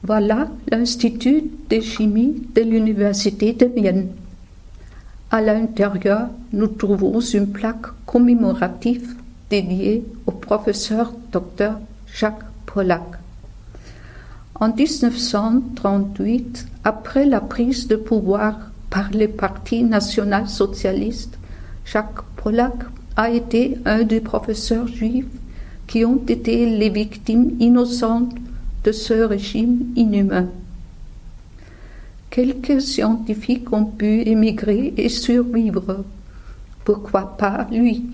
Voilà l'Institut de chimie de l'Université de Vienne. À l'intérieur, nous trouvons une plaque commémorative dédiée au professeur Dr Jacques Polak. En 1938, après la prise de pouvoir par le Parti national-socialiste, Jacques Polak a été un des professeurs juifs qui ont été les victimes innocentes de ce régime inhumain. Quelques scientifiques ont pu émigrer et survivre. Pourquoi pas lui?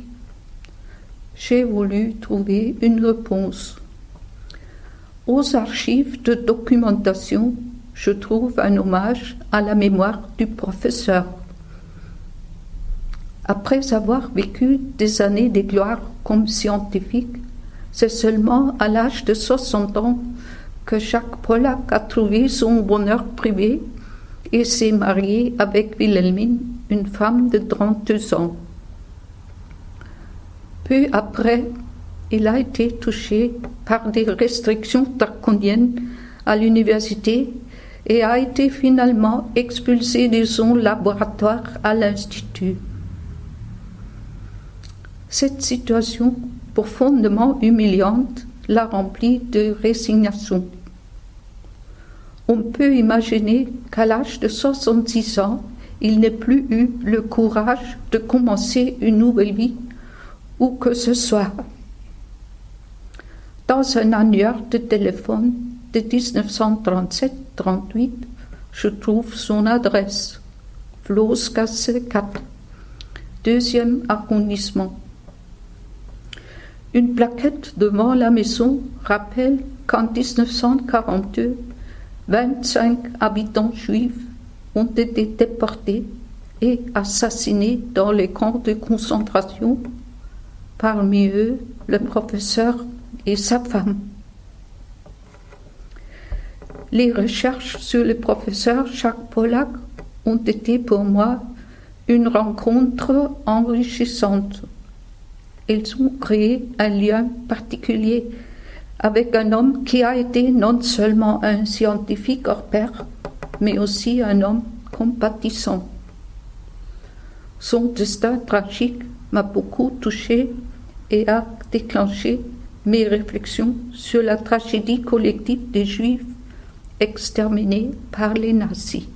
J'ai voulu trouver une réponse. Aux archives de documentation, je trouve un hommage à la mémoire du professeur. Après avoir vécu des années de gloire comme scientifique, c'est seulement à l'âge de 60 ans que Jacques Polak a trouvé son bonheur privé et s'est marié avec Wilhelmine, une femme de 32 ans. Peu après, il a été touché par des restrictions draconiennes à l'université et a été finalement expulsé de son laboratoire à l'Institut. Cette situation profondément humiliante l'a rempli de résignation. On peut imaginer qu'à l'âge de 66 ans, il n'ait plus eu le courage de commencer une nouvelle vie, où que ce soit. Dans un annuaire de téléphone de 1937-38, je trouve son adresse, Floßgasse 4, 2e arrondissement. Une plaquette devant la maison rappelle qu'en 1942, 25 habitants juifs ont été déportés et assassinés dans les camps de concentration, parmi eux le professeur et sa femme. Les recherches sur le professeur Jacques Polak ont été pour moi une rencontre enrichissante. Elles ont créé un lien particulier avec un homme qui a été non seulement un scientifique hors pair, mais aussi un homme compatissant. Son destin tragique m'a beaucoup touchée et a déclenché mes réflexions sur la tragédie collective des Juifs exterminés par les nazis.